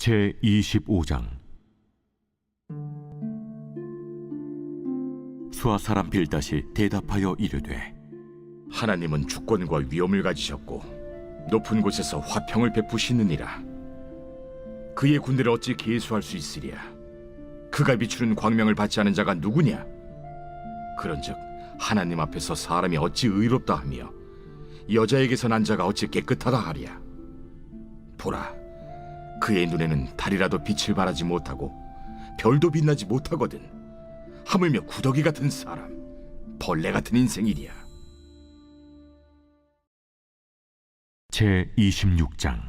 제25장. 수아 사람 빌닷이 대답하여 이르되, 하나님은 주권과 위엄을 가지셨고 높은 곳에서 화평을 베푸시느니라. 그의 군대를 어찌 계수할 수 있으랴? 그가 비추는 광명을 받지 않은 자가 누구냐? 그런즉 하나님 앞에서 사람이 어찌 의롭다 하며 여자에게서 난 자가 어찌 깨끗하다 하랴? 보라, 그의 눈에는 달이라도 빛을 발하지 못하고 별도 빛나지 못하거든. 하물며 구더기 같은 사람, 벌레 같은 인생이랴. 제26장.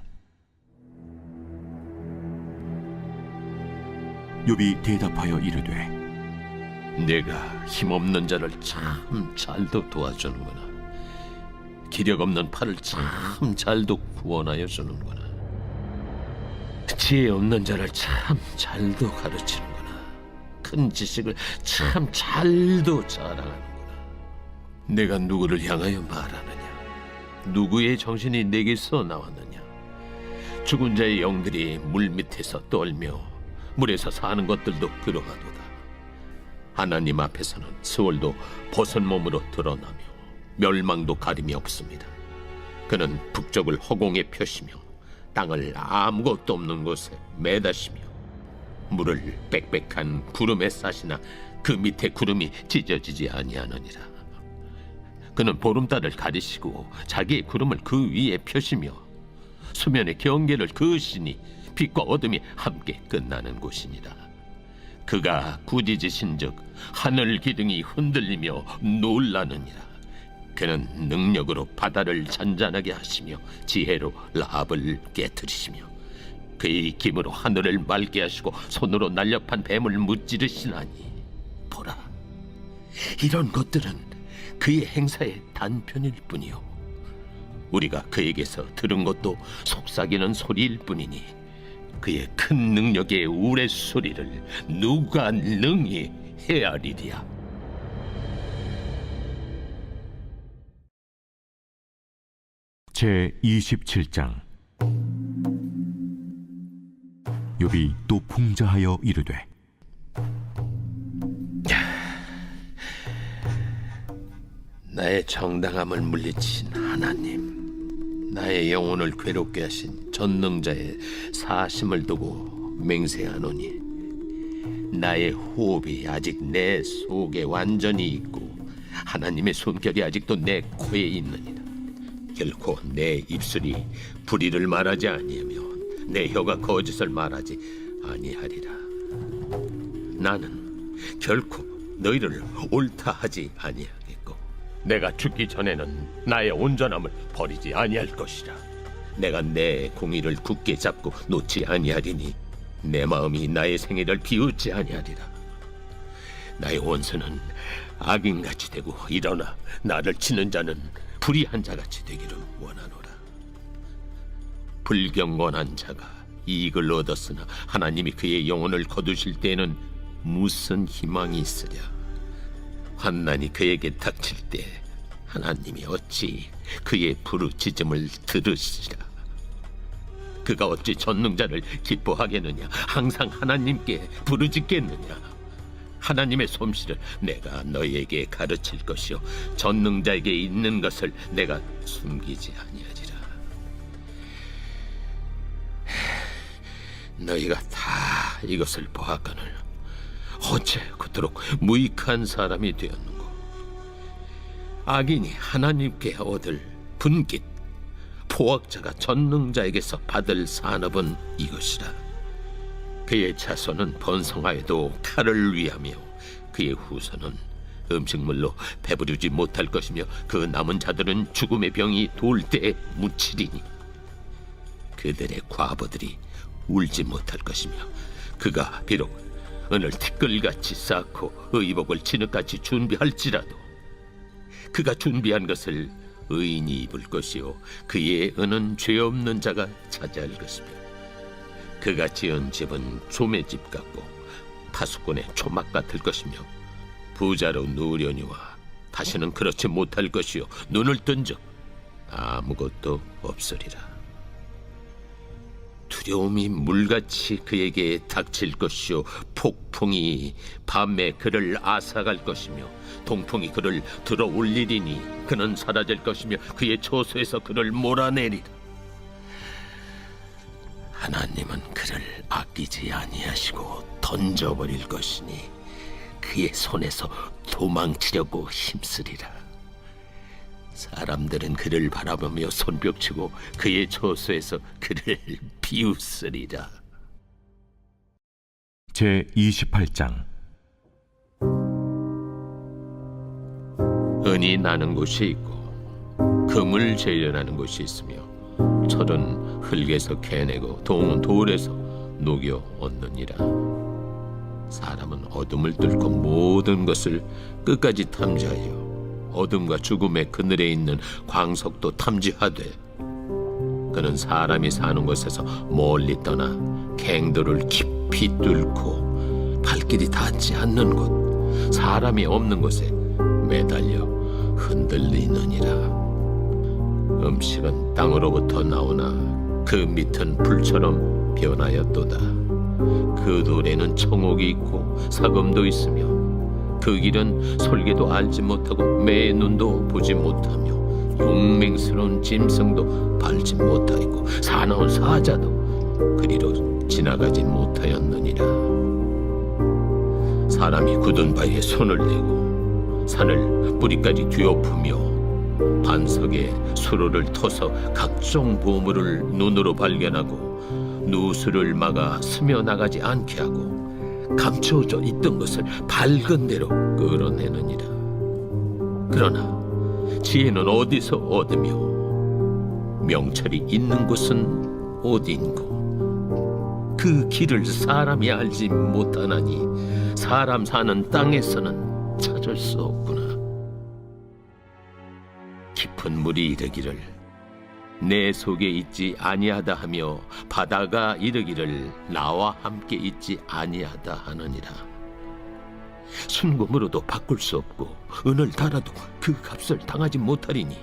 욥이 대답하여 이르되, 내가 힘없는 자를 참 잘도 도와주는구나. 기력 없는 팔을 참 잘도 구원하여 주는구나. 지혜 없는 자를 참 잘도 가르치는구나. 큰 지식을 참 잘도 자랑하는구나. 내가 누구를 향하여 말하느냐? 누구의 정신이 내게서 나왔느냐? 죽은 자의 영들이 물 밑에서 떨며 물에서 사는 것들도 그러하도다. 하나님 앞에서는 스월도 벗은 몸으로 드러나며 멸망도 가림이 없습니다. 그는 북쪽을 허공에 펴시며 땅을 아무것도 없는 곳에 매다시며 물을 빽빽한 구름에 싸시나 그 밑에 구름이 찢어지지 아니하느니라. 그는 보름달을 가리시고 자기의 구름을 그 위에 펴시며 수면의 경계를 그으시니 빛과 어둠이 함께 끝나는 곳이니라. 그가 꾸짖으신즉 하늘 기둥이 흔들리며 놀라느니라. 그는 능력으로 바다를 잔잔하게 하시며 지혜로 라합을 깨트리시며 그의 힘으로 하늘을 맑게 하시고 손으로 날렵한 뱀을 무찌르시나니 보라, 이런 것들은 그의 행사의 단편일 뿐이요 우리가 그에게서 들은 것도 속삭이는 소리일 뿐이니 그의 큰 능력의 우레소리를 누가 능히 헤아리랴. 제27장. 욥이 또 풍자하여 이르되, 나의 정당함을 물리친 하나님, 나의 영혼을 괴롭게 하신 전능자의 사심을 두고 맹세하노니 나의 호흡이 아직 내 속에 완전히 있고 하나님의 손결이 아직도 내 코에 있느니라. 결코 내 입술이 불의를 말하지 아니하며 내 혀가 거짓을 말하지 아니하리라. 나는 결코 너희를 옳다 하지 아니하겠고 내가 죽기 전에는 나의 온전함을 버리지 아니할 것이라. 내가 내 공의를 굳게 잡고 놓지 아니하리니 내 마음이 나의 생애를 비웃지 아니하리라. 나의 원수는 악인같이 되고 일어나 나를 치는 자는 불의한 자같이 되기를 원하노라. 불경건한 자가 이익을 얻었으나 하나님이 그의 영혼을 거두실 때에는 무슨 희망이 있으랴. 환난이 그에게 닥칠 때 하나님이 어찌 그의 부르짖음을 들으시라. 그가 어찌 전능자를 기뻐하겠느냐? 항상 하나님께 부르짖겠느냐? 하나님의 솜씨를 내가 너희에게 가르칠 것이요 전능자에게 있는 것을 내가 숨기지 아니하리라. 너희가 다 이것을 보았거늘 어째 그토록 무익한 사람이 되었는고? 악인이 하나님께 얻을 분깃, 포악자가 전능자에게서 받을 산업은 이것이라. 그의 자손은 번성하여도 칼을 위하며 그의 후손은 음식물로 배부르지 못할 것이며 그 남은 자들은 죽음의 병이 돌 때에 묻히리니 그들의 과부들이 울지 못할 것이며 그가 비록 은을 티끌같이 쌓고 의복을 진흙같이 준비할지라도 그가 준비한 것을 의인이 입을 것이요 그의 은은 죄 없는 자가 차지할 것이며 그가 지은 집은 조매집 같고 파수꾼의 초막 같을 것이며 부자로 누우려니와 다시는 그렇지 못할 것이요 눈을 뜬 적 아무것도 없으리라. 두려움이 물같이 그에게 닥칠 것이요 폭풍이 밤에 그를 앗아갈 것이며 동풍이 그를 들어 올리리니 그는 사라질 것이며 그의 초소에서 그를 몰아내리라. 하나님은 그를 아끼지 아니하시고 던져버릴 것이니 그의 손에서 도망치려고 힘쓰리라. 사람들은 그를 바라보며 손뼉치고 그의 초소에서 그를 비웃으리라. 제 28장. 은이 나는 곳이 있고 금을 재련하는 곳이 있으며 철은 흙에서 캐내고 동은 돌에서 녹여 얻느니라. 사람은 어둠을 뚫고 모든 것을 끝까지 탐지하여 어둠과 죽음의 그늘에 있는 광석도 탐지하되 그는 사람이 사는 곳에서 멀리 떠나 갱도를 깊이 뚫고 발길이 닿지 않는 곳 사람이 없는 곳에 매달려 흔들리느니라. 음식은 땅으로부터 나오나 그 밑은 불처럼 변하였도다. 그 돌에는 청옥이 있고 사금도 있으며 그 길은 솔개도 알지 못하고 매의 눈도 보지 못하며 용맹스러운 짐승도 밟지 못하였고 사나운 사자도 그리로 지나가지 못하였느니라. 사람이 굳은 바위에 손을 대고 산을 뿌리까지 뒤엎으며 반석에 수로를 터서 각종 보물을 눈으로 발견하고 누수를 막아 스며나가지 않게 하고 감춰져 있던 것을 밝은 대로 끌어내느니라. 그러나 지혜는 어디서 얻으며 명철이 있는 곳은 어디인고 그 길을 사람이 알지 못하나니 사람 사는 땅에서는 찾을 수 없구나. 깊은 물이 이르기를 내 속에 있지 아니하다 하며 바다가 이르기를 나와 함께 있지 아니하다 하느니라. 순금으로도 바꿀 수 없고 은을 달아도 그 값을 당하지 못하리니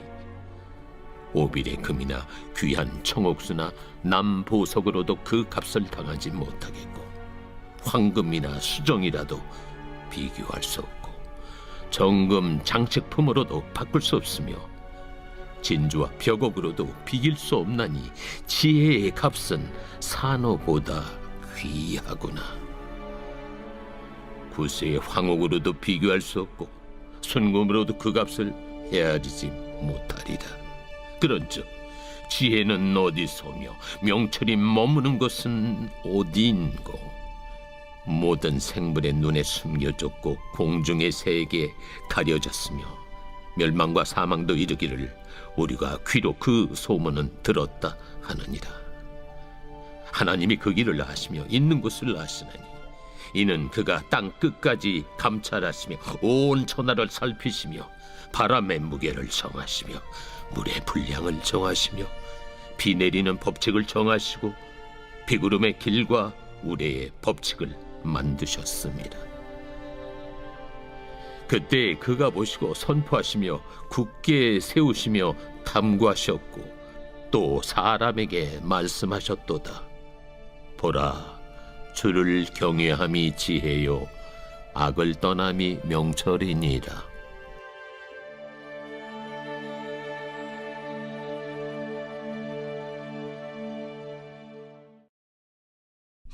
오빌의 금이나 귀한 청옥수나 남보석으로도 그 값을 당하지 못하겠고 황금이나 수정이라도 비교할 수 없고 정금 장식품으로도 바꿀 수 없으며 진주와 벽옥으로도 비길 수 없나니 지혜의 값은 산호보다 귀하구나. 구세의 황옥으로도 비교할 수 없고 순금으로도 그 값을 헤아리지 못하리라. 그런즉 지혜는 어디서며 명철이 머무는 것은 어디인고. 모든 생물의 눈에 숨겨졌고 공중의 새에게 가려졌으며 멸망과 사망도 이르기를 우리가 귀로 그 소문은 들었다 하느니라. 하나님이 그 길을 아시며 있는 곳을 아시나니 이는 그가 땅 끝까지 감찰하시며 온 천하를 살피시며 바람의 무게를 정하시며 물의 분량을 정하시며 비 내리는 법칙을 정하시고 비구름의 길과 우레의 법칙을 만드셨습니다. 그때 그가 보시고 선포하시며 굳게 세우시며 탐구하셨고 또 사람에게 말씀하셨도다. 보라, 주를 경외함이 지혜요 악을 떠남이 명철이니라.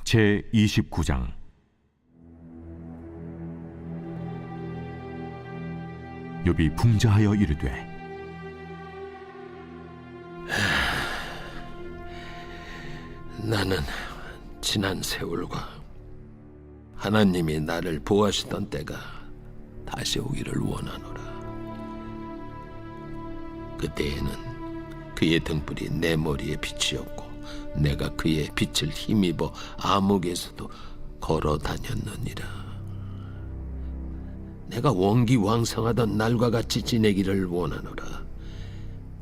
제 29장. 욥이 풍자하여 이르되 나는 지난 세월과 하나님이 나를 보호하시던 때가 다시 오기를 원하노라. 그때에는 그의 등불이 내 머리에 빛이었고 내가 그의 빛을 힘입어 암흑에서도 걸어 다녔느니라. 내가 원기왕성하던 날과 같이 지내기를 원하노라.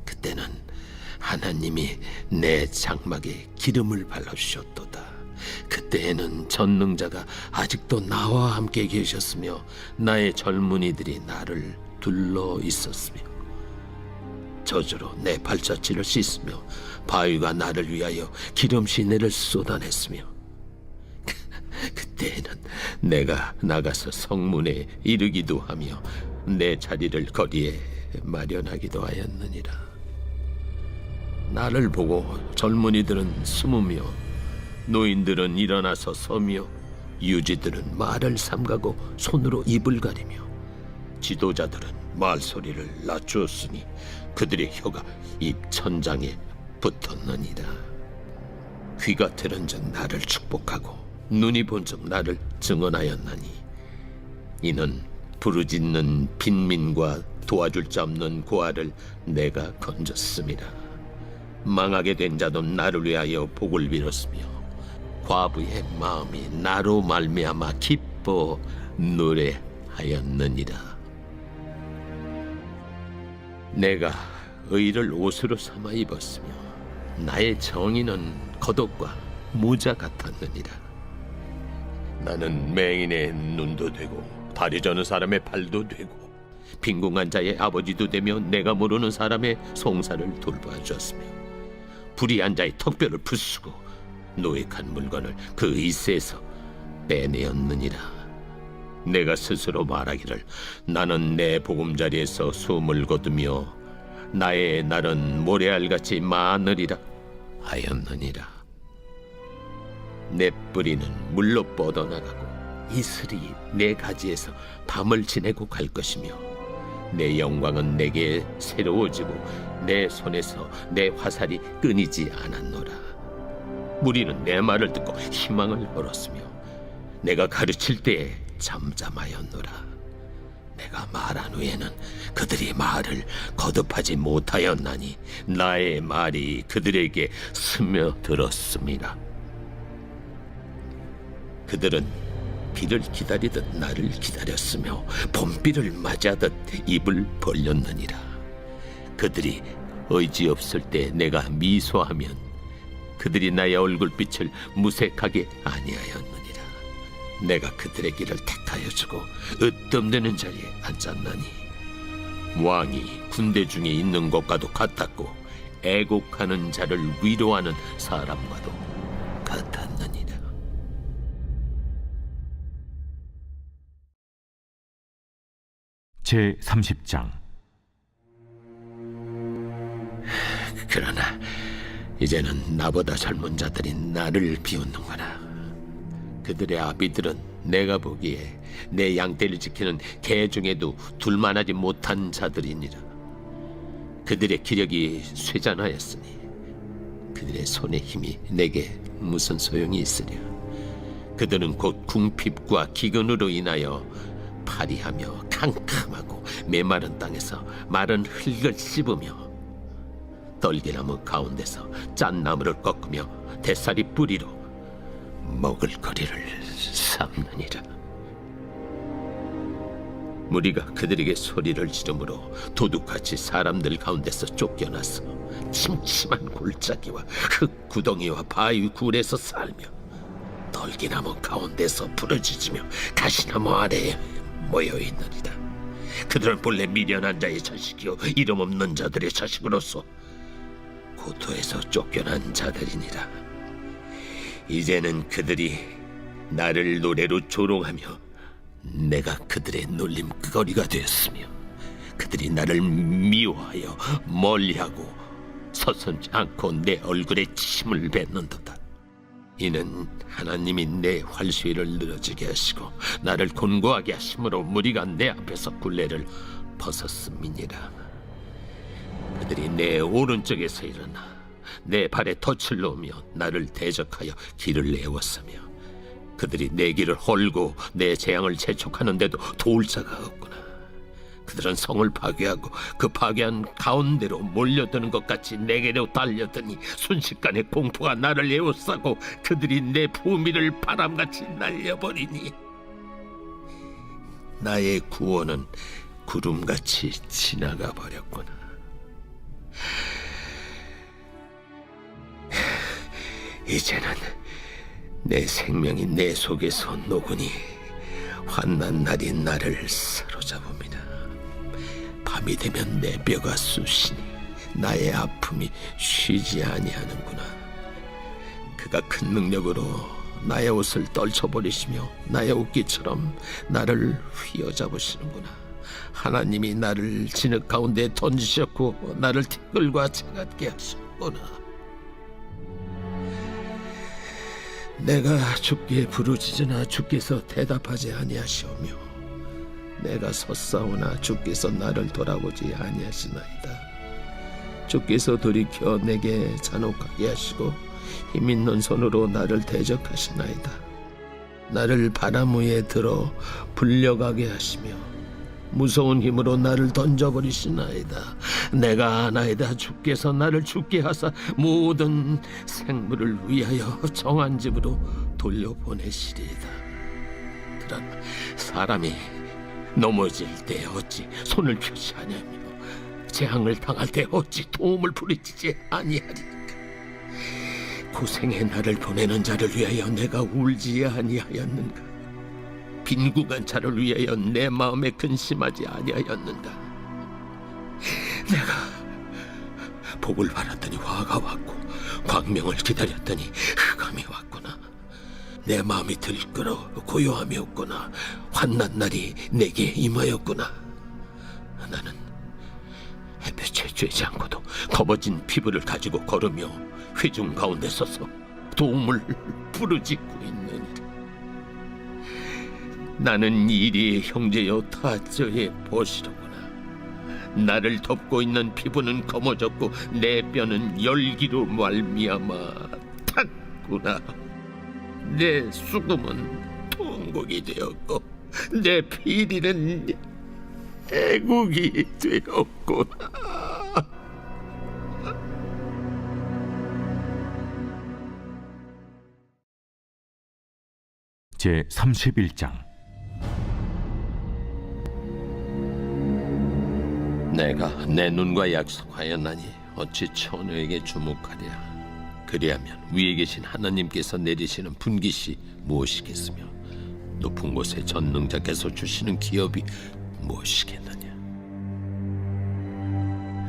그때는 하나님이 내 장막에 기름을 발라주셨도다. 그때에는 전능자가 아직도 나와 함께 계셨으며 나의 젊은이들이 나를 둘러 있었으며 저주로 내 발자취를 씻으며 바위가 나를 위하여 기름 시내를 쏟아냈으며 그때에는 내가 나가서 성문에 이르기도 하며 내 자리를 거리에 마련하기도 하였느니라. 나를 보고 젊은이들은 숨으며 노인들은 일어나서 서며 유지들은 말을 삼가고 손으로 입을 가리며 지도자들은 말소리를 낮추었으니 그들의 혀가 입 천장에 붙었느니라. 귀가 들은즉 나를 축복하고 눈이 본즉 나를 증언하였나니 이는 부르짖는 빈민과 도와줄 자 없는 고아를 내가 건졌습니다. 망하게 된 자도 나를 위하여 복을 빌었으며 과부의 마음이 나로 말미암아 기뻐 노래하였느니라. 내가 의를 옷으로 삼아 입었으며 나의 정의는 겉옷과 모자 같았느니라. 나는 맹인의 눈도 되고 다리 저는 사람의 발도 되고 빈궁한 자의 아버지도 되며 내가 모르는 사람의 송사를 돌봐주었으며 불의한 자의 턱뼈를 부수고 노획한 물건을 그 이세에서 빼내었느니라. 내가 스스로 말하기를 나는 내 보금자리에서 숨을 거두며 나의 날은 모래알같이 많으리라 하였느니라. 내 뿌리는 물로 뻗어나가고 이슬이 내 가지에서 밤을 지내고 갈 것이며 내 영광은 내게 새로워지고 내 손에서 내 화살이 끊이지 않았노라. 무리는 내 말을 듣고 희망을 벌었으며 내가 가르칠 때에 잠잠하였노라. 내가 말한 후에는 그들이 말을 거듭하지 못하였나니 나의 말이 그들에게 스며들었습니다. 그들은 비를 기다리듯 나를 기다렸으며 봄비를 맞이하듯 입을 벌렸느니라. 그들이 의지없을 때 내가 미소하면 그들이 나의 얼굴빛을 무색하게 아니하였느니라. 내가 그들의 길을 택하여 주고 으뜸되는 자리에 앉았나니 왕이 군대 중에 있는 것과도 같았고 애곡하는 자를 위로하는 사람과도 같았느니라. 제 30장. 그러나 이제는 나보다 젊은 자들이 나를 비웃는구나. 그들의 아비들은 내가 보기에 내 양떼를 지키는 개 중에도 둘만하지 못한 자들이니라. 그들의 기력이 쇠잔하였으니 그들의 손의 힘이 내게 무슨 소용이 있으랴. 그들은 곧 궁핍과 기근으로 인하여 파리하며 캄캄하고 메마른 땅에서 마른 흙을 씹으며 떨기나무 가운데서 짠 나무를 꺾으며 대사리 뿌리로 먹을거리를 삼느니라. 무리가 그들에게 소리를 지르므로 도둑같이 사람들 가운데서 쫓겨나서 침침한 골짜기와 흙 구덩이와 바위 굴에서 살며 떨기나무 가운데서 부러지지며 가시나무 아래에 모여있느니라. 그들은 본래 미련한 자의 자식이요 이름 없는 자들의 자식으로서 고토에서 쫓겨난 자들이니라. 이제는 그들이 나를 노래로 조롱하며 내가 그들의 놀림거리가 되었으며 그들이 나를 미워하여 멀리하고 서슴지 않고 내 얼굴에 침을 뱉는도다. 이는 하나님이 내 활수위를 늘어지게 하시고 나를 곤고하게 하심으로 무리가 내 앞에서 굴레를 벗었음이니라. 그들이 내 오른쪽에서 일어나 내 발에 덫을 놓으며 나를 대적하여 길을 내었으며 그들이 내 길을 헐고 내 재앙을 재촉하는데도 도울 자가 없구나. 그들은 성을 파괴하고 그 파괴한 가운데로 몰려드는 것 같이 내게로 달려드니 순식간에 공포가 나를 에워싸고 그들이 내 부미를 바람같이 날려버리니 나의 구원은 구름같이 지나가 버렸구나. 이제는 내 생명이 내 속에서 녹으니 환난 날이 나를 사로잡습니다. 밤이 되면 내 뼈가 쑤시니 나의 아픔이 쉬지 아니하는구나. 그가 큰 능력으로 나의 옷을 떨쳐버리시며 나의 옷깃처럼 나를 휘어잡으시는구나. 하나님이 나를 진흙 가운데 던지셨고 나를 티끌과 채같게 하셨구나. 내가 주께 부르짖으나 주께서 대답하지 아니하시오며 내가 섰사오나 주께서 나를 돌아보지 아니하시나이다. 주께서 돌이켜 내게 잔혹하게 하시고 힘있는 손으로 나를 대적하시나이다. 나를 바람 위에 들어 불려가게 하시며 무서운 힘으로 나를 던져버리시나이다. 내가 아나이다. 주께서 나를 죽게 하사 모든 생물을 위하여 정한 집으로 돌려보내시리이다. 그러나 사람이 넘어질 때 어찌 손을 펴지 아니하며 재앙을 당할 때 어찌 도움을 부르짖지 아니하리까. 고생의 나를 보내는 자를 위하여 내가 울지 아니하였는가. 빈궁한 자를 위하여 내 마음에 근심하지 아니하였는가. 내가 복을 바랐더니 화가 왔고 광명을 기다렸더니 흑암이 왔구나. 내 마음이 들끓어 고요함이 없구나. 환난 날이 내게 임하였구나. 나는 햇볕에 쬐지 않고도 검어진 피부를 가지고 걸으며 회중 가운데 서서 도움을 부르짖고 있느니라. 나는 이리의 형제여 타저의 벗이로구나. 나를 덮고 있는 피부는 검어졌고 내 뼈는 열기로 말미암아 탔구나. 내 수금은 통곡이 되었고 내 피리는 애국이 되었구나. 제 31장. 내가 내 눈과 약속하였나니 어찌 처녀에게 주목하랴. 그리하면 위에 계신 하나님께서 내리시는 분깃이 무엇이겠으며 높은 곳에 전능자께서 주시는 기업이 무엇이겠느냐.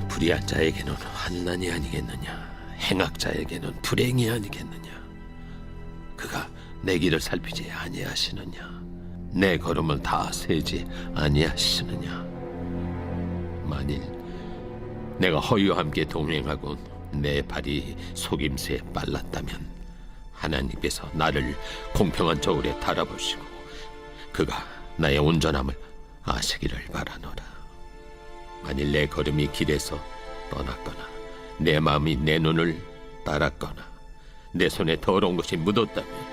불의한 자에게는 환난이 아니겠느냐. 행악자에게는 불행이 아니겠느냐. 그가 내 길을 살피지 아니하시느냐. 내 걸음을 다 세지 아니하시느냐. 만일 내가 허위와 함께 동행하고 내 발이 속임수에 빨랐다면 하나님께서 나를 공평한 저울에 달아보시고 그가 나의 온전함을 아시기를 바라노라. 만일 내 걸음이 길에서 떠났거나 내 마음이 내 눈을 따랐거나 내 손에 더러운 것이 묻었다면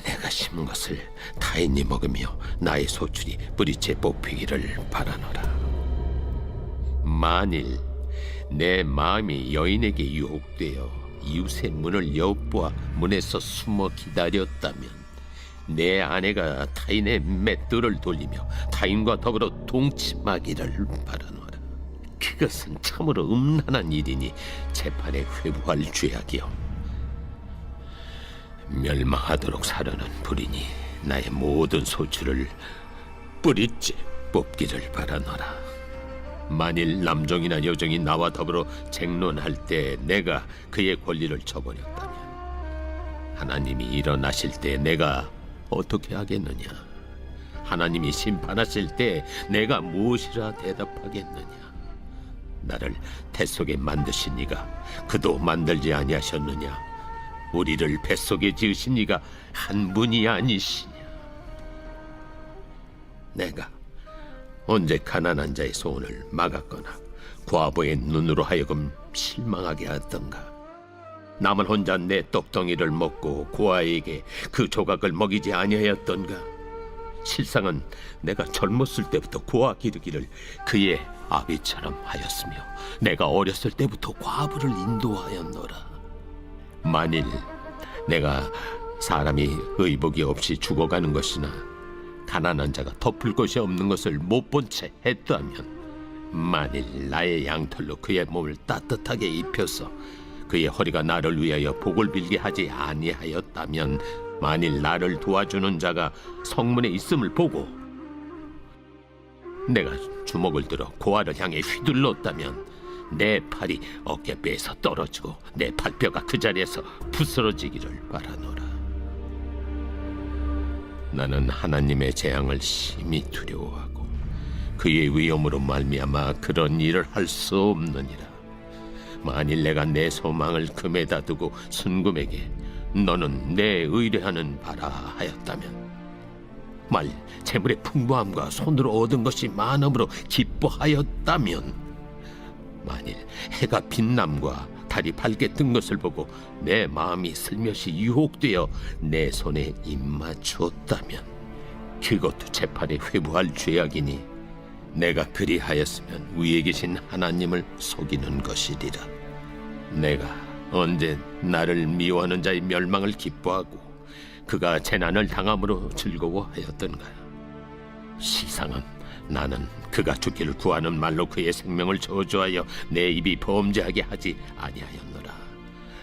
내가 심은 것을 타인이 먹으며 나의 소출이 뿌리째 뽑히기를 바라노라. 만일 내 마음이 여인에게 유혹되어 이웃의 문을 엿보아 문에서 숨어 기다렸다면 내 아내가 타인의 맷돌을 돌리며 타인과 더불어 동침하기를 바라노라. 그것은 참으로 음란한 일이니 재판에 회부할 죄악이요 멸망하도록 사려는 불이니 나의 모든 소출을 뿌리째 뽑기를 바라노라. 만일 남종이나 여종이 나와 더불어 쟁론할 때 내가 그의 권리를 저버렸다면 하나님이 일어나실 때 내가 어떻게 하겠느냐. 하나님이 심판하실 때 내가 무엇이라 대답하겠느냐. 나를 태 속에 만드신 이가 그도 만들지 아니하셨느냐. 우리를 뱃속에 지으신 이가 한 분이 아니시냐. 내가 언제 가난한 자의 소원을 막았거나 과부의 눈으로 하여금 실망하게 하던가. 남은 혼자 내 떡덩이를 먹고 고아에게 그 조각을 먹이지 아니하였던가. 실상은 내가 젊었을 때부터 고아 기르기를 그의 아비처럼 하였으며 내가 어렸을 때부터 과부를 인도하였노라. 만일 내가 사람이 의복이 없이 죽어가는 것이나 가난한 자가 덮을 것이 없는 것을 못 본 채 했다면 만일 나의 양털로 그의 몸을 따뜻하게 입혀서 그의 허리가 나를 위하여 복을 빌게 하지 아니하였다면 만일 나를 도와주는 자가 성문에 있음을 보고 내가 주먹을 들어 고아를 향해 휘둘렀다면 내 팔이 어깨뼈에서 떨어지고 내 발뼈가 그 자리에서 부스러지기를 바라노라. 나는 하나님의 재앙을 심히 두려워하고 그의 위엄으로 말미암아 그런 일을 할 수 없느니라. 만일 내가 내 소망을 금에다 두고 순금에게 너는 내 의뢰하는 바라 하였다면, 만일 재물의 풍부함과 손으로 얻은 것이 많음으로 기뻐하였다면, 만일 해가 빛남과 달이 밝게 뜬 것을 보고 내 마음이 슬며시 유혹되어 내 손에 입맞추었다면, 그것도 재판에 회부할 죄악이니 내가 그리하였으면 위에 계신 하나님을 속이는 것이리라. 내가 언제 나를 미워하는 자의 멸망을 기뻐하고 그가 재난을 당함으로 즐거워하였던가? 시상은 나는 그가 죽기를 구하는 말로 그의 생명을 저주하여 내 입이 범죄하게 하지 아니하였노라.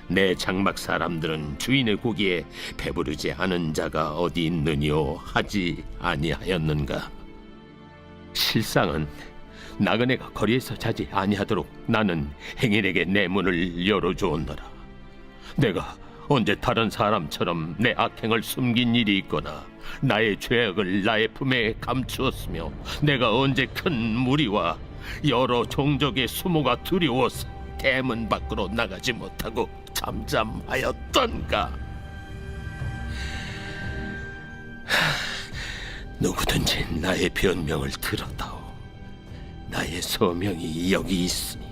내 장막 사람들은 주인의 고기에 배부르지 않은 자가 어디 있느뇨 하지 아니하였는가? 실상은 나그네가 거리에서 자지 아니하도록 나는 행인에게 내 문을 열어주었노라. 내가 언제 다른 사람처럼 내 악행을 숨긴 일이 있거나 나의 죄악을 나의 품에 감추었으며, 내가 언제 큰 무리와 여러 종족의 수모가 두려워서 대문 밖으로 나가지 못하고 잠잠하였던가? 누구든지 나의 변명을 들었다오. 나의 소명이 여기 있으니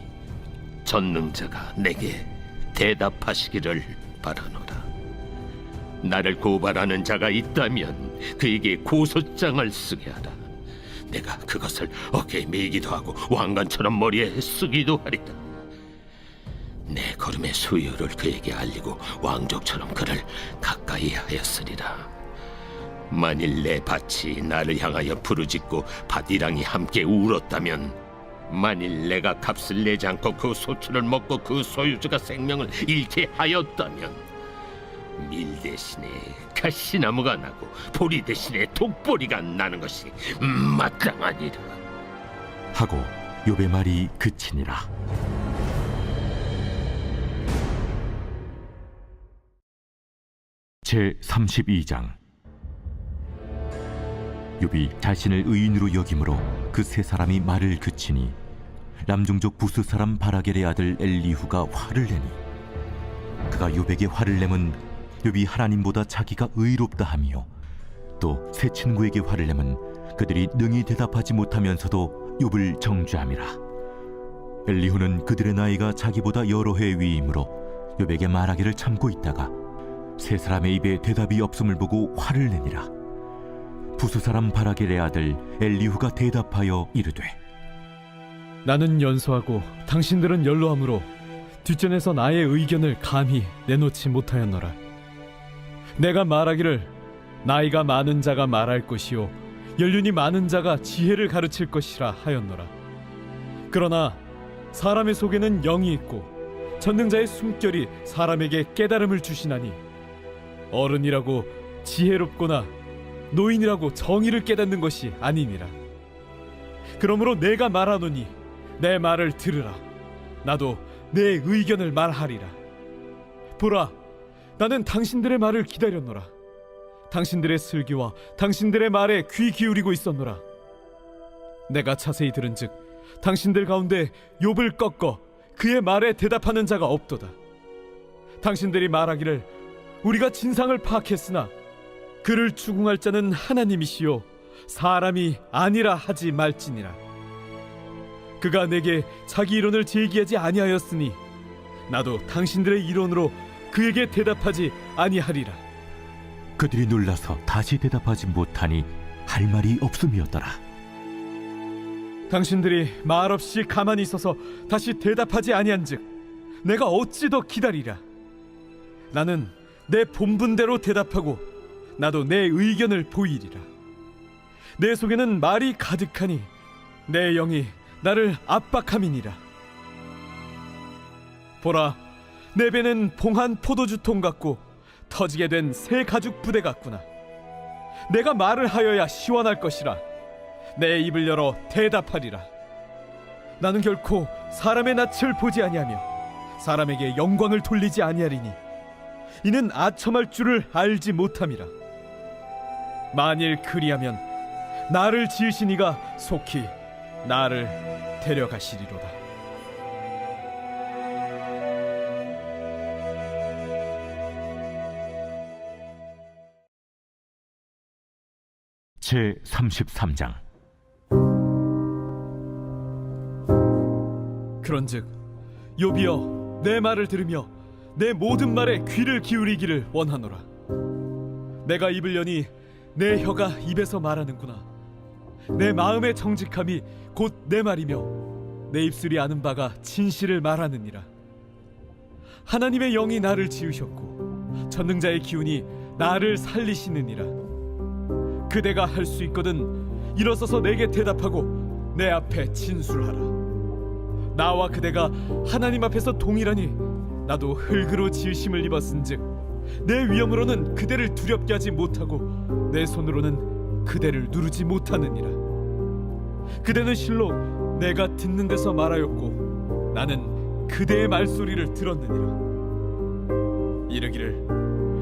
전능자가 내게 대답하시기를 바라노라. 나를 고발하는 자가 있다면 그에게 고소장을 쓰게 하라. 내가 그것을 어깨에 메기도 하고 왕관처럼 머리에 쓰기도 하리라. 내 걸음의 수요를 그에게 알리고 왕족처럼 그를 가까이 하였으리라. 만일 내 밭이 나를 향하여 부르짖고 밭이랑이 함께 울었다면, 만일 내가 값을 내지 않고 그 소출을 먹고 그 소유주가 생명을 잃게 하였다면, 밀 대신에 가시나무가 나고 보리 대신에 독보리가 나는 것이 마땅하니라. 하고 욥의 말이 그치니라. 제 32장. 욥이 자신을 의인으로 여김으로 그 세 사람이 말을 그치니 남종족 부스 사람 바라겔의 아들 엘리후가 화를 내니, 그가 욥에게 화를 내면 욥이 하나님보다 자기가 의롭다 하며, 또 세 친구에게 화를 내면 그들이 능히 대답하지 못하면서도 욥을 정죄함이라. 엘리후는 그들의 나이가 자기보다 여러 해 위이므로 욥에게 말하기를 참고 있다가 세 사람의 입에 대답이 없음을 보고 화를 내니라. 부스 사람 바라겔의 아들 엘리후가 대답하여 이르되, 나는 연소하고 당신들은 연로함으로 뒷전에서 나의 의견을 감히 내놓지 못하였노라. 내가 말하기를 나이가 많은 자가 말할 것이요 연륜이 많은 자가 지혜를 가르칠 것이라 하였노라. 그러나 사람의 속에는 영이 있고 전능자의 숨결이 사람에게 깨달음을 주시나니, 어른이라고 지혜롭거나 노인이라고 정의를 깨닫는 것이 아니니라. 그러므로 내가 말하노니 내 말을 들으라. 나도 내 의견을 말하리라. 보라, 나는 당신들의 말을 기다렸노라. 당신들의 슬기와 당신들의 말에 귀 기울이고 있었노라. 내가 자세히 들은즉 당신들 가운데 욥을 꺾어 그의 말에 대답하는 자가 없도다. 당신들이 말하기를 우리가 진상을 파악했으나 그를 추궁할 자는 하나님이시요 사람이 아니라 하지 말지니라. 그가 내게 자기 이론을 제기하지 아니하였으니 나도 당신들의 이론으로 그에게 대답하지 아니하리라. 그들이 놀라서 다시 대답하지 못하니 할 말이 없음이었더라. 당신들이 말없이 가만히 있어서 다시 대답하지 아니한즉 내가 어찌 더 기다리랴. 나는 내 본분대로 대답하고 나도 내 의견을 보이리라. 내 속에는 말이 가득하니 내 영이 나를 압박함이니라. 보라, 내 배는 봉한 포도주통 같고 터지게 된 새 가죽 부대 같구나. 내가 말을 하여야 시원할 것이라 내 입을 열어 대답하리라. 나는 결코 사람의 낯을 보지 아니하며 사람에게 영광을 돌리지 아니하리니 이는 아첨할 줄을 알지 못함이라. 만일 그리하면 나를 지으신 이가 속히 나를 데려가시리로다. 제 33장. 그런즉 욥이여, 내 말을 들으며 내 모든 말에 귀를 기울이기를 원하노라. 내가 입을 여니 내 혀가 입에서 말하는구나. 내 마음의 정직함이 곧 내 말이며 내 입술이 아는 바가 진실을 말하느니라. 하나님의 영이 나를 지으셨고 전능자의 기운이 나를 살리시느니라. 그대가 할 수 있거든 일어서서 내게 대답하고 내 앞에 진술하라. 나와 그대가 하나님 앞에서 동일하니 나도 흙으로 지으심을 입었은즉 내 위엄으로는 그대를 두렵게 하지 못하고 내 손으로는 그대를 누르지 못하느니라. 그대는 실로 내가 듣는 데서 말하였고 나는 그대의 말소리를 들었느니라. 이르기를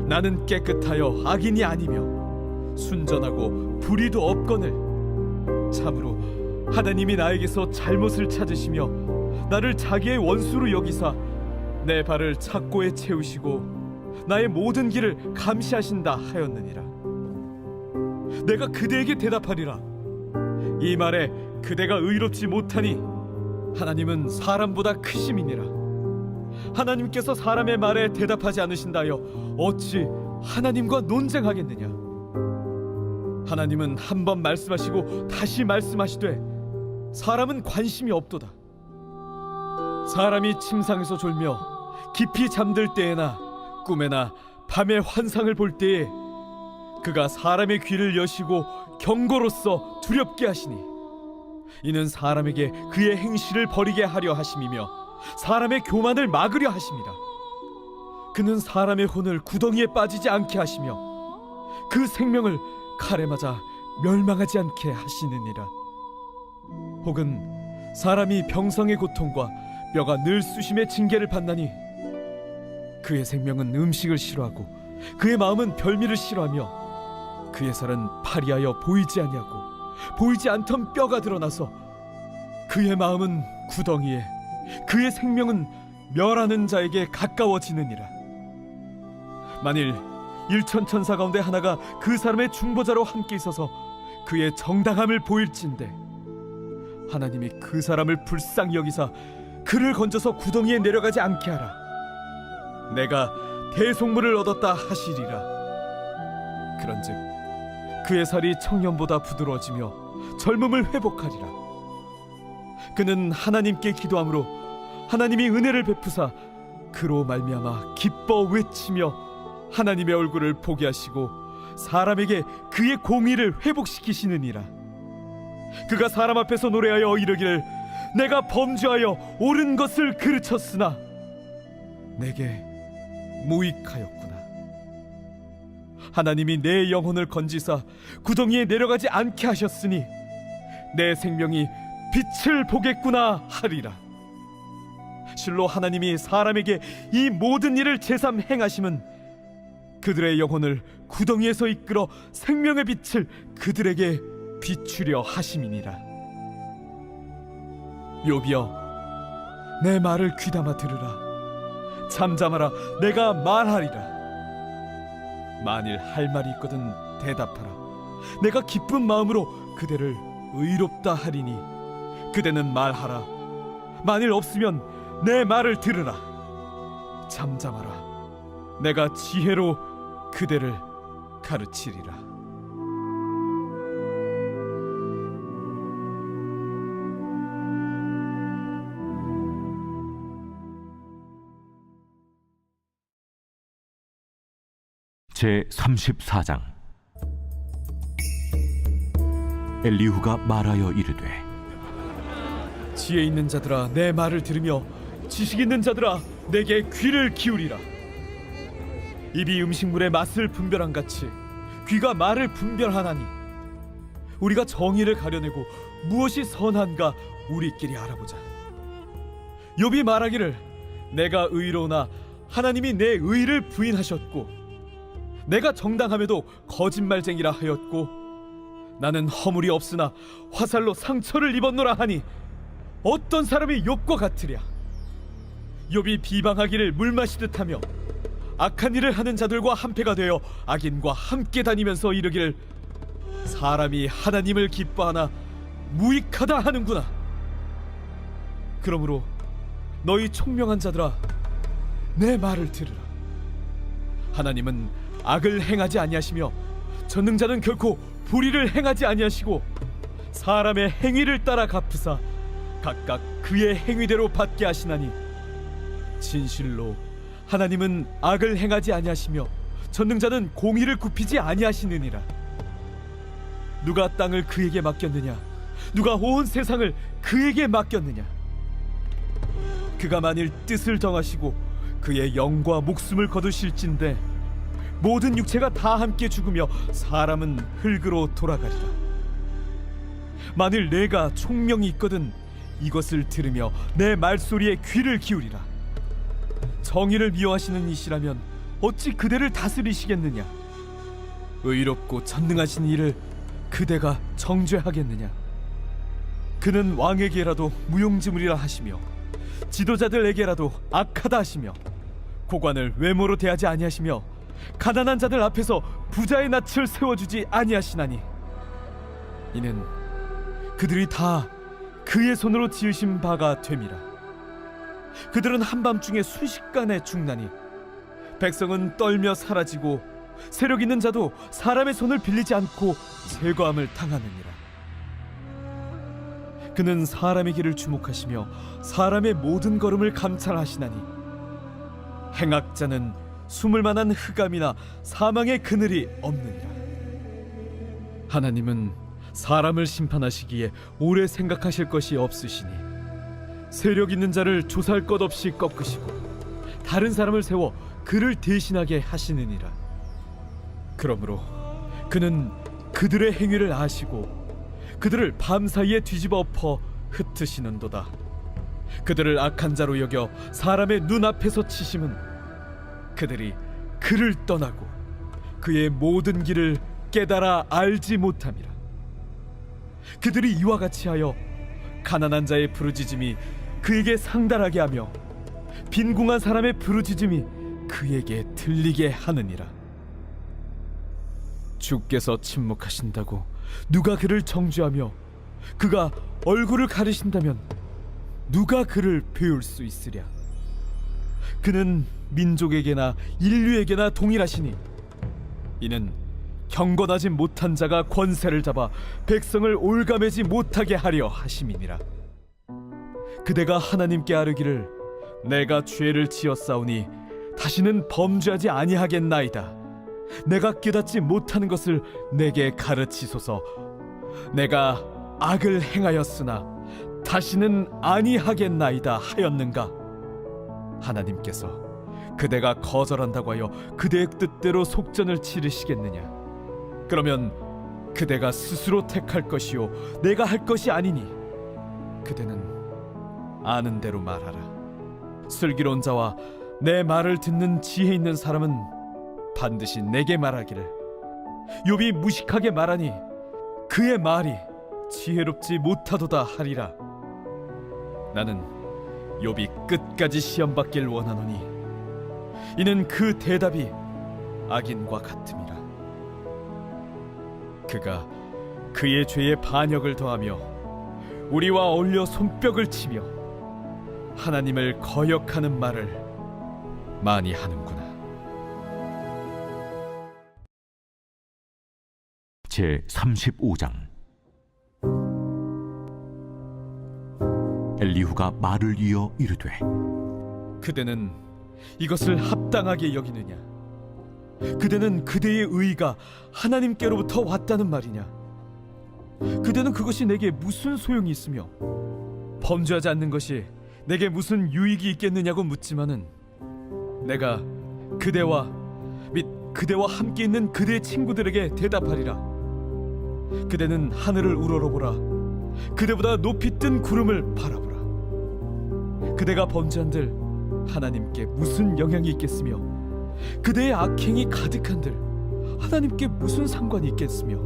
나는 깨끗하여 악인이 아니며 순전하고 불의도 없거늘 참으로 하나님이 나에게서 잘못을 찾으시며 나를 자기의 원수로 여기사 내 발을 착고에 채우시고 나의 모든 길을 감시하신다 하였느니라. 내가 그대에게 대답하리라. 이 말에 그대가 의롭지 못하니 하나님은 사람보다 크심이니라. 하나님께서 사람의 말에 대답하지 않으신다여 어찌 하나님과 논쟁하겠느냐. 하나님은 한 번 말씀하시고 다시 말씀하시되 사람은 관심이 없도다. 사람이 침상에서 졸며 깊이 잠들 때에나 꿈에나 밤에 환상을 볼 때에 그가 사람의 귀를 여시고 경고로써 두렵게 하시니 이는 사람에게 그의 행실을 버리게 하려 하심이며 사람의 교만을 막으려 하심이라. 그는 사람의 혼을 구덩이에 빠지지 않게 하시며 그 생명을 칼에 맞아 멸망하지 않게 하시느니라. 혹은 사람이 병성의 고통과 뼈가 늘 쑤심의 징계를 받나니 그의 생명은 음식을 싫어하고 그의 마음은 별미를 싫어하며 그의 살은 파리하여 보이지 아니하고 보이지 않던 뼈가 드러나서 그의 마음은 구덩이에 그의 생명은 멸하는 자에게 가까워지느니라. 만일 일천천사 가운데 하나가 그 사람의 중보자로 함께 있어서 그의 정당함을 보일진대 하나님이 그 사람을 불쌍히 여기사 그를 건져서 구덩이에 내려가지 않게 하라. 내가 대속물을 얻었다 하시리라. 그런즉 그의 살이 청년보다 부드러워지며 젊음을 회복하리라. 그는 하나님께 기도함으로 하나님이 은혜를 베푸사 그로 말미암아 기뻐 외치며 하나님의 얼굴을 보게 하시고 사람에게 그의 공의를 회복시키시느니라. 그가 사람 앞에서 노래하여 이르기를 내가 범죄하여 옳은 것을 그르쳤으나 내게 무익하였구나. 하나님이 내 영혼을 건지사 구덩이에 내려가지 않게 하셨으니 내 생명이 빛을 보겠구나 하리라. 실로 하나님이 사람에게 이 모든 일을 제삼 행하심은 그들의 영혼을 구덩이에서 이끌어 생명의 빛을 그들에게 비추려 하심이니라. 욥이여, 내 말을 귀담아 들으라. 잠잠하라, 내가 말하리라. 만일 할 말이 있거든 대답하라. 내가 기쁜 마음으로 그대를 의롭다 하리니 그대는 말하라. 만일 없으면 내 말을 들으라. 잠잠하라, 내가 지혜로 그대를 가르치리라. 제 34장. 엘리후가 말하여 이르되 지혜 있는 자들아, 내 말을 들으며 지식 있는 자들아, 내게 귀를 기울이라. 입이 음식물의 맛을 분별한 같이 귀가 말을 분별하나니 우리가 정의를 가려내고 무엇이 선한가 우리끼리 알아보자. 욥이 말하기를 내가 의로우나 하나님이 내 의를 부인하셨고 내가 정당함에도 거짓말쟁이라 하였고 나는 허물이 없으나 화살로 상처를 입었노라 하니 어떤 사람이 욥과 같으랴. 욥이 비방하기를 물 마시듯 하며 악한 일을 하는 자들과 한패가 되어 악인과 함께 다니면서 이르기를 사람이 하나님을 기뻐하나 무익하다 하는구나. 그러므로 너희 총명한 자들아 내 말을 들으라. 하나님은 악을 행하지 아니하시며 전능자는 결코 불의를 행하지 아니하시고 사람의 행위를 따라 갚으사 각각 그의 행위대로 받게 하시나니 진실로 하나님은 악을 행하지 아니하시며 전능자는 공의를 굽히지 아니하시느니라. 누가 땅을 그에게 맡겼느냐? 누가 온 세상을 그에게 맡겼느냐? 그가 만일 뜻을 정하시고 그의 영과 목숨을 거두실진데 모든 육체가 다 함께 죽으며 사람은 흙으로 돌아가리라. 만일 내가 총명이 있거든 이것을 들으며 내 말소리에 귀를 기울이라. 정의를 미워하시는 이시라면 어찌 그대를 다스리시겠느냐? 의롭고 전능하신 이를 그대가 정죄하겠느냐? 그는 왕에게라도 무용지물이라 하시며 지도자들에게라도 악하다 하시며 고관을 외모로 대하지 아니하시며 가난한 자들 앞에서 부자의 낯을 세워주지 아니하시나니 이는 그들이 다 그의 손으로 지으신 바가 됨이라. 그들은 한밤중에 순식간에 죽나니 백성은 떨며 사라지고 세력 있는 자도 사람의 손을 빌리지 않고 제거함을 당하느니라. 그는 사람의 길을 주목하시며 사람의 모든 걸음을 감찰하시나니 행악자는 숨을 만한 흑암이나 사망의 그늘이 없느니라. 하나님은 사람을 심판하시기에 오래 생각하실 것이 없으시니 세력 있는 자를 조사할 것 없이 꺾으시고 다른 사람을 세워 그를 대신하게 하시느니라. 그러므로 그는 그들의 행위를 아시고 그들을 밤사이에 뒤집어 엎어 흩으시는도다. 그들을 악한 자로 여겨 사람의 눈앞에서 치심은 그들이 그를 떠나고 그의 모든 길을 깨달아 알지 못함이라. 그들이 이와 같이 하여 가난한 자의 부르짖음이 그에게 상달하게 하며 빈궁한 사람의 부르짖음이 그에게 들리게 하느니라. 주께서 침묵하신다고 누가 그를 정죄하며 그가 얼굴을 가리신다면 누가 그를 배울 수 있으랴. 그는 민족에게나 인류에게나 동일하시니 이는 경건하지 못한 자가 권세를 잡아 백성을 올가매지 못하게 하려 하심이니라. 그대가 하나님께 아뢰기를 내가 죄를 지었사오니 다시는 범죄하지 아니하겠나이다. 내가 깨닫지 못하는 것을 내게 가르치소서. 내가 악을 행하였으나 다시는 아니하겠나이다 하였는가? 하나님께서 그대가 거절한다고 하여 그대의 뜻대로 속전을 치르시겠느냐? 그러면 그대가 스스로 택할 것이요 내가 할 것이 아니니 그대는 아는 대로 말하라. 슬기로운 자와 내 말을 듣는 지혜 있는 사람은 반드시 내게 말하기를 욥이 무식하게 말하니 그의 말이 지혜롭지 못하도다 하리라. 나는 욥이 끝까지 시험받길 원하노니 이는 그 대답이 악인과 같음이라. 그가 그의 죄에 반역을 더하며 우리와 어울려 손뼉을 치며 하나님을 거역하는 말을 많이 하는구나. 제 35장. 엘리후가 말을 이어 이르되 그대는 이것을 합당하게 여기느냐? 그대는 그대의 의가 하나님께로부터 왔다는 말이냐? 그대는 그것이 내게 무슨 소용이 있으며 범죄하지 않는 것이 내게 무슨 유익이 있겠느냐고 묻지만은 내가 그대와 및 그대와 함께 있는 그대의 친구들에게 대답하리라. 그대는 하늘을 우러러보라. 그대보다 높이 뜬 구름을 바라보라. 그대가 범죄한들 하나님께 무슨 영향이 있겠으며, 그대의 악행이 가득한들 하나님께 무슨 상관이 있겠으며,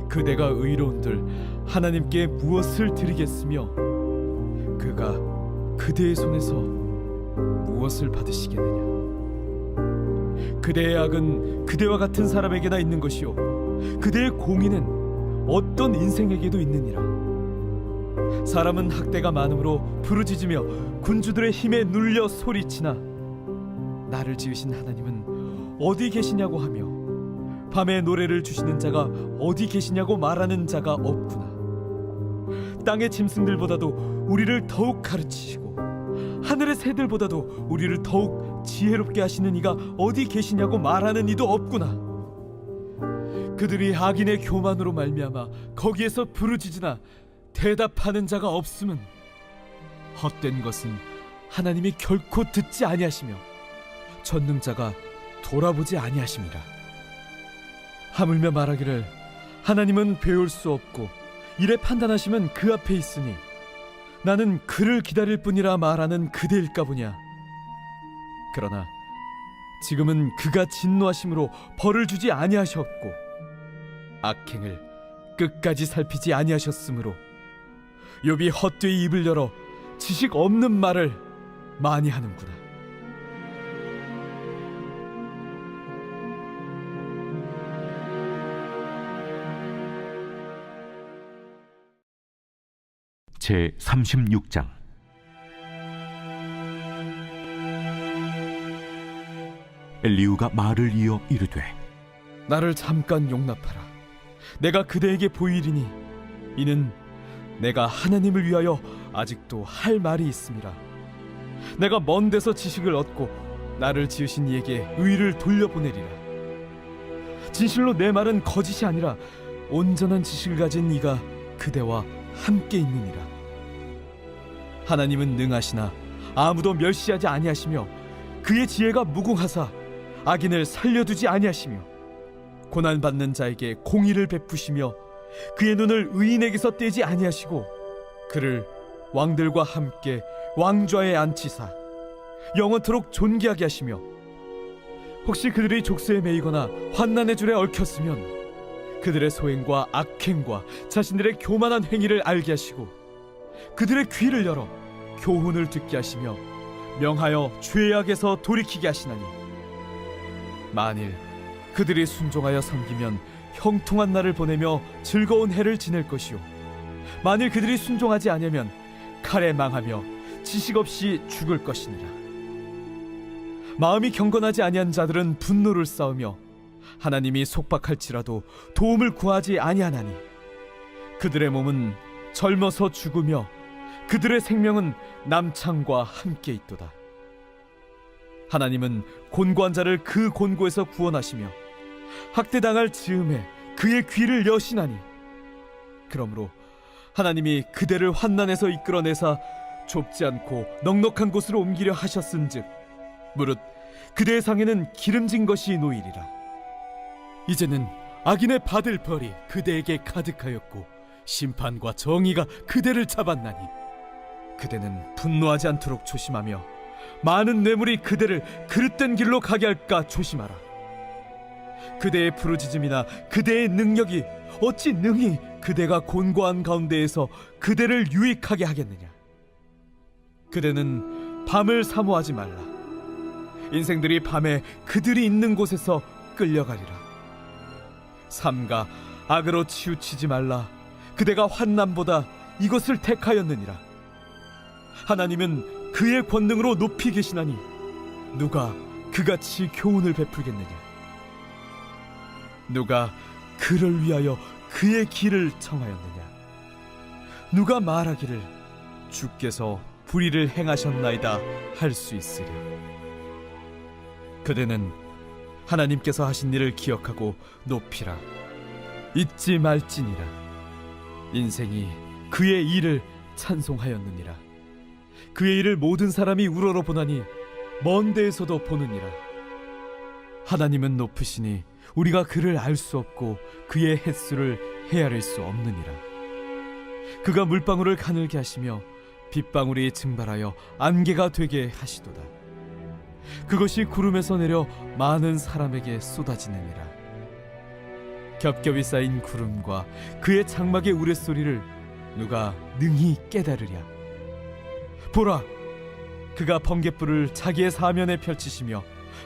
그대가 의로운들 하나님께 무엇을 드리겠으며, 그가 그대의 손에서 무엇을 받으시겠느냐. 그대의 악은 그대와 같은 사람에게나 있는 것이요, 그대의 공의는 어떤 인생에게도 있느니라. 사람은 학대가 많으므로 부르짖으며 군주들의 힘에 눌려 소리치나, 나를 지으신 하나님은 어디 계시냐고 하며 밤에 노래를 주시는 자가 어디 계시냐고 말하는 자가 없구나. 땅의 짐승들보다도 우리를 더욱 가르치시고 하늘의 새들보다도 우리를 더욱 지혜롭게 하시는 이가 어디 계시냐고 말하는 이도 없구나. 그들이 악인의 교만으로 말미암아 거기에서 부르짖으나 대답하는 자가 없음은 헛된 것은 하나님이 결코 듣지 아니하시며 전능자가 돌아보지 아니하심이라. 하물며 말하기를 하나님은 배울 수 없고 이래 판단하심은 그 앞에 있으니 나는 그를 기다릴 뿐이라 말하는 그대일까 보냐. 그러나 지금은 그가 진노하심으로 벌을 주지 아니하셨고 악행을 끝까지 살피지 아니하셨으므로 욥이 헛되이 입을 열어 지식 없는 말을 많이 하는구나. 제 36장. 엘리후가 말을 이어 이르되, 나를 잠깐 용납하라. 내가 그대에게 보이리니 이는 내가 하나님을 위하여 아직도 할 말이 있음이라. 내가 먼 데서 지식을 얻고 나를 지으신 이에게 의를 돌려보내리라. 진실로 내 말은 거짓이 아니라 온전한 지식을 가진 이가 그대와 함께 있느니라. 하나님은 능하시나 아무도 멸시하지 아니하시며 그의 지혜가 무궁하사 악인을 살려두지 아니하시며 고난받는 자에게 공의를 베푸시며 그의 눈을 의인에게서 떼지 아니하시고 그를 왕들과 함께 왕좌에 앉히사 영원토록 존귀하게 하시며, 혹시 그들이 족쇄에 매이거나 환난의 줄에 얽혔으면 그들의 소행과 악행과 자신들의 교만한 행위를 알게 하시고 그들의 귀를 열어 교훈을 듣게 하시며 명하여 죄악에서 돌이키게 하시나니, 만일 그들이 순종하여 섬기면 형통한 날을 보내며 즐거운 해를 지낼 것이요, 만일 그들이 순종하지 아니하면 칼에 망하며 지식 없이 죽을 것이니라. 마음이 경건하지 아니한 자들은 분노를 쌓으며 하나님이 속박할지라도 도움을 구하지 아니하나니, 그들의 몸은 젊어서 죽으며 그들의 생명은 남창과 함께 있도다. 하나님은 곤고한 자를 그 곤고에서 구원하시며 학대당할 즈음에 그의 귀를 여시나니, 그러므로 하나님이 그대를 환난에서 이끌어내사 좁지 않고 넉넉한 곳으로 옮기려 하셨은즉 무릇 그대의 상에는 기름진 것이 놓이리라. 이제는 악인의 받을 벌이 그대에게 가득하였고 심판과 정의가 그대를 잡았나니, 그대는 분노하지 않도록 조심하며 많은 뇌물이 그대를 그릇된 길로 가게 할까 조심하라. 그대의 부르짖음이나 그대의 능력이 어찌 능히 그대가 곤고한 가운데에서 그대를 유익하게 하겠느냐. 그대는 밤을 사모하지 말라. 인생들이 밤에 그들이 있는 곳에서 끌려가리라. 삼가 악으로 치우치지 말라. 그대가 환난보다 이것을 택하였느니라. 하나님은 그의 권능으로 높이 계시나니 누가 그같이 교훈을 베풀겠느냐. 누가 그를 위하여 그의 길을 청하였느냐. 누가 말하기를 주께서 불의를 행하셨나이다 할 수 있으랴. 그대는 하나님께서 하신 일을 기억하고 높이라. 잊지 말지니라. 인생이 그의 일을 찬송하였느니라. 그의 일을 모든 사람이 우러러 보나니 먼 데에서도 보느니라. 하나님은 높으시니 우리가 그를 알 수 없고 그의 횟수를 헤아릴 수 없느니라. 그가 물방울을 가늘게 하시며 빗방울이 증발하여 안개가 되게 하시도다. 그것이 구름에서 내려 많은 사람에게 쏟아지느니라. 겹겹이 쌓인 구름과 그의 장막의 우레소리를 누가 능히 깨달으랴. 보라, 그가 번갯불을 자기의 사면에 펼치시며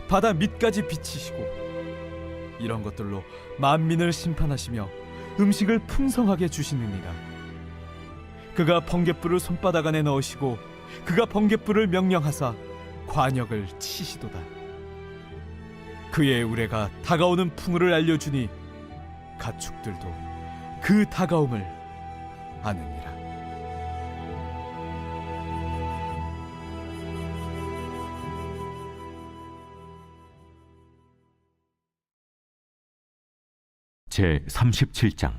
바다 밑까지 비치시고 이런 것들로 만민을 심판하시며 음식을 풍성하게 주시느니라. 그가 번갯불을 손바닥 안에 넣으시고 그가 번갯불을 명령하사 관역을 치시도다. 그의 우레가 다가오는 풍우를 알려주니 가축들도 그 다가옴을 아느니라. 제 37장.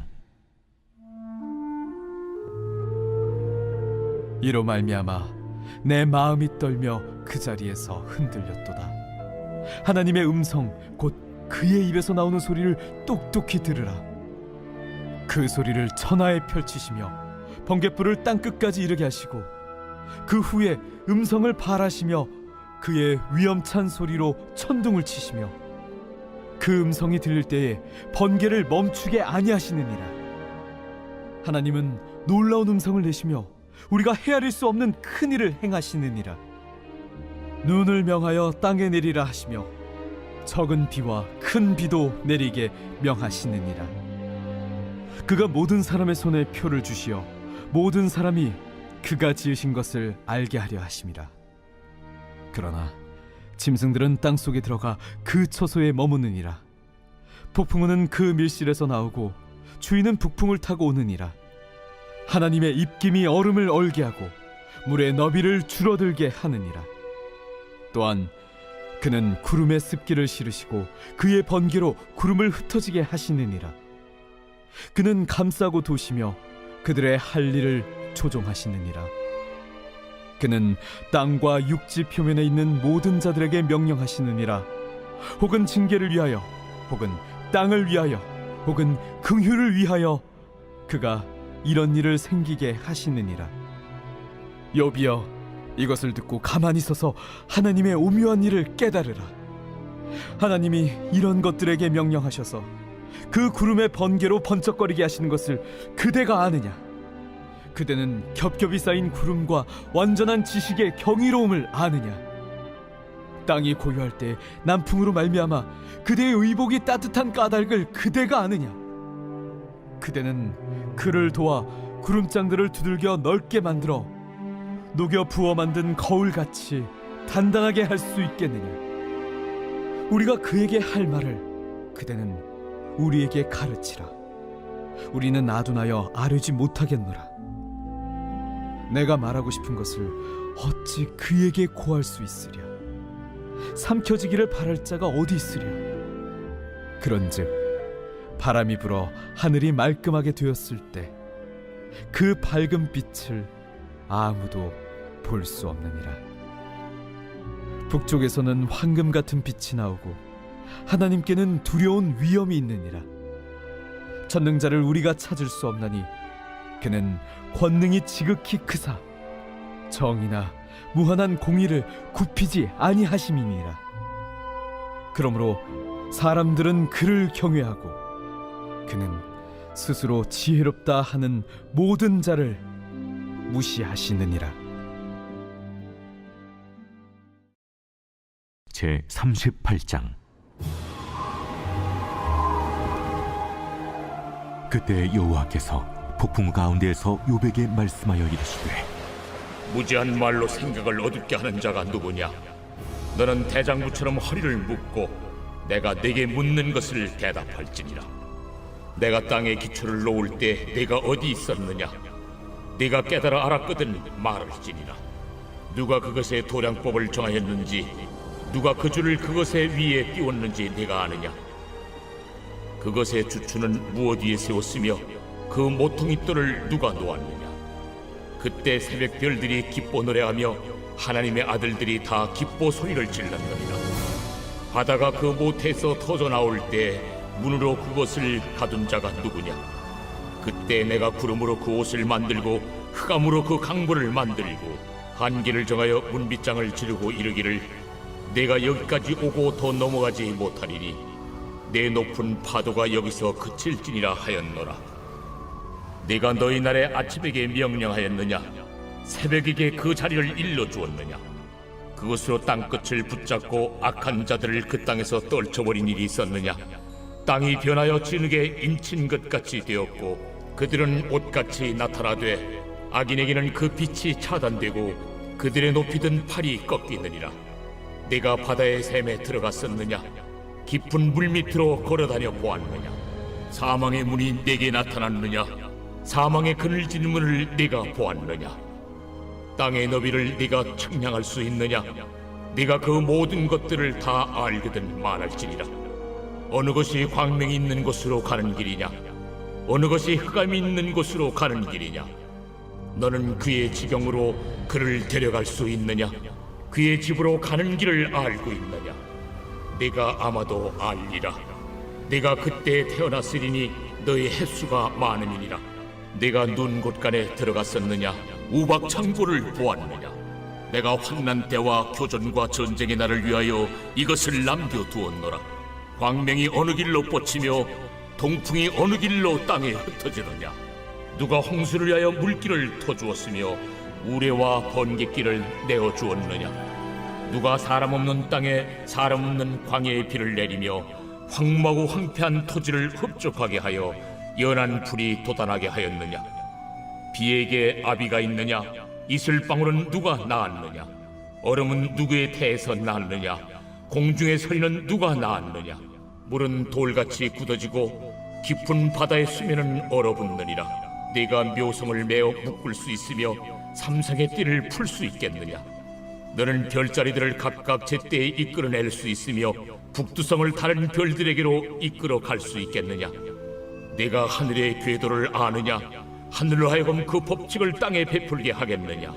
이로 말미암아 내 마음이 떨며 그 자리에서 흔들렸도다. 하나님의 음성 곧 그의 입에서 나오는 소리를 똑똑히 들으라. 그 소리를 천하에 펼치시며 번갯불을 땅끝까지 이르게 하시고 그 후에 음성을 발하시며 그의 위엄찬 소리로 천둥을 치시며 그 음성이 들릴 때에 번개를 멈추게 아니하시느니라. 하나님은 놀라운 음성을 내시며 우리가 헤아릴 수 없는 큰 일을 행하시느니라. 눈을 명하여 땅에 내리라 하시며 적은 비와 큰 비도 내리게 명하시느니라. 그가 모든 사람의 손에 표를 주시어 모든 사람이 그가 지으신 것을 알게 하려 하심이라. 그러나 짐승들은 땅속에 들어가 그 처소에 머무느니라. 폭풍우는 그 밀실에서 나오고 주인은 북풍을 타고 오느니라. 하나님의 입김이 얼음을 얼게 하고 물의 너비를 줄어들게 하느니라. 또한 그는 구름에 습기를 실으시고 그의 번개로 구름을 흩어지게 하시느니라. 그는 감싸고 도시며 그들의 할 일을 조종하시느니라. 그는 땅과 육지 표면에 있는 모든 자들에게 명령하시느니라. 혹은 징계를 위하여, 혹은 땅을 위하여, 혹은 긍휼을 위하여 그가 이런 일을 생기게 하시느니라. 여비여, 이것을 듣고 가만히 서서 하나님의 오묘한 일을 깨달으라. 하나님이 이런 것들에게 명령하셔서 그 구름의 번개로 번쩍거리게 하시는 것을 그대가 아느냐? 그대는 겹겹이 쌓인 구름과 완전한 지식의 경이로움을 아느냐? 땅이 고요할 때 남풍으로 말미암아 그대의 의복이 따뜻한 까닭을 그대가 아느냐? 그대는 그를 도와 구름장들을 두들겨 넓게 만들어 녹여 부어 만든 거울같이 단단하게 할 수 있겠느냐? 우리가 그에게 할 말을 그대는 우리에게 가르치라. 우리는 아둔하여 아뢰지 못하겠노라. 내가 말하고 싶은 것을 어찌 그에게 고할 수 있으랴? 삼켜지기를 바랄 자가 어디 있으랴? 그런즉 바람이 불어 하늘이 말끔하게 되었을 때 그 밝은 빛을 아무도 볼 수 없느니라. 북쪽에서는 황금 같은 빛이 나오고 하나님께는 두려운 위엄이 있느니라. 전능자를 우리가 찾을 수 없나니 그는 권능이 지극히 크사 정의나 무한한 공의를 굽히지 아니하심이니라. 그러므로 사람들은 그를 경외하고 그는 스스로 지혜롭다 하는 모든 자를 무시하시느니라. 제 38장. 그때 여호와께서 폭풍 가운데에서 욥에게 말씀하여 이르시되, 무지한 말로 생각을 어둡게 하는 자가 누구냐? 너는 대장부처럼 허리를 묶고 내가 네게 묻는 것을 대답할지니라. 내가 땅에 기초를 놓을 때 네가 어디 있었느냐? 네가 깨달아 알았거든 말할지니라. 누가 그것의 도량법을 정하였는지, 누가 그 줄을 그것의 위에 띄웠는지 네가 아느냐? 그것의 주추는 무엇 위에 세웠으며 그 모퉁이 돌을 누가 놓았느냐? 그때 새벽 별들이 기뻐 노래하며 하나님의 아들들이 다 기뻐 소리를 질렀느니라. 바다가 그 모태에서 터져 나올 때 문으로 그것을 가둔 자가 누구냐? 그때 내가 구름으로 그 옷을 만들고 흑암으로 그 강보를 만들고 한계를 정하여 문빗장을 지르고 이르기를 내가 여기까지 오고 더 넘어가지 못하리니 내 높은 파도가 여기서 그칠지니라 하였노라. 내가 너희 날에 아침에게 명령하였느냐? 새벽에게 그 자리를 일러주었느냐? 그것으로 땅끝을 붙잡고 악한 자들을 그 땅에서 떨쳐버린 일이 있었느냐? 땅이 변하여 진흙에 인친 것 같이 되었고 그들은 옷같이 나타나되 악인에게는 그 빛이 차단되고 그들의 높이 든 팔이 꺾이느니라. 내가 바다의 샘에 들어갔었느냐? 깊은 물 밑으로 걸어다녀 보았느냐? 사망의 문이 내게 나타났느냐? 사망의 그늘진 문을 내가 보았느냐? 땅의 너비를 네가 측량할 수 있느냐? 네가 그 모든 것들을 다 알거든 말할지니라. 어느 것이 광명이 있는 곳으로 가는 길이냐? 어느 것이 흑암이 있는 곳으로 가는 길이냐? 너는 그의 지경으로 그를 데려갈 수 있느냐? 그의 집으로 가는 길을 알고 있느냐? 네가 아마도 알리라. 네가 그때 태어났으리니 너의 횟수가 많음이니라. 네가 눈 곳간에 들어갔었느냐? 우박 창고를 보았느냐? 내가 환난 때와 교전과 전쟁의 날을 위하여 이것을 남겨두었노라. 광명이 어느 길로 뻗치며 동풍이 어느 길로 땅에 흩어지느냐? 누가 홍수를 위하여 물길을 터주었으며 우레와 번갯길을 내어주었느냐? 누가 사람 없는 땅에 사람 없는 광야의 비를 내리며 황무하고 황폐한 토지를 흡족하게 하여 연한 풀이 돋아나게 하였느냐? 비에게 아비가 있느냐? 이슬방울은 누가 낳았느냐? 얼음은 누구의 태에서 낳았느냐? 공중의 서리는 누가 낳았느냐? 물은 돌같이 굳어지고 깊은 바다의 수면은 얼어붙느니라. 네가 묘성을 메어 묶을 수 있으며 삼성의 띠를 풀 수 있겠느냐? 너는 별자리들을 각각 제때에 이끌어낼 수 있으며 북두성을 다른 별들에게로 이끌어 갈 수 있겠느냐? 네가 하늘의 궤도를 아느냐? 하늘로 하여금 그 법칙을 땅에 베풀게 하겠느냐?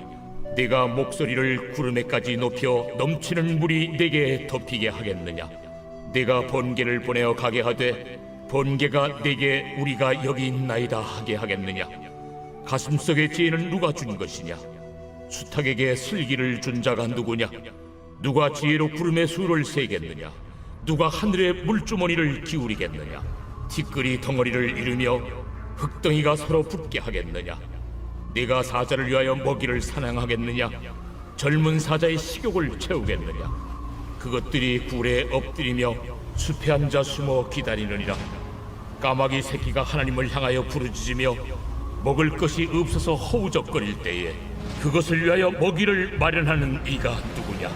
네가 목소리를 구름에까지 높여 넘치는 물이 내게 덮이게 하겠느냐? 네가 번개를 보내어 가게 하되 번개가 내게 우리가 여기 있나이다 하게 하겠느냐? 가슴속의 지혜는 누가 준 것이냐? 수탉에게 슬기를 준 자가 누구냐? 누가 지혜로 구름의 수를 세겠느냐? 누가 하늘의 물주머니를 기울이겠느냐? 티끌이 덩어리를 이루며 흙덩이가 서로 붙게 하겠느냐? 네가 사자를 위하여 먹이를 사냥하겠느냐? 젊은 사자의 식욕을 채우겠느냐? 그것들이 굴에 엎드리며 숲에 앉아 숨어 기다리느니라. 까마귀 새끼가 하나님을 향하여 부르짖으며 먹을 것이 없어서 허우적거릴 때에 그것을 위하여 먹이를 마련하는 이가 누구냐?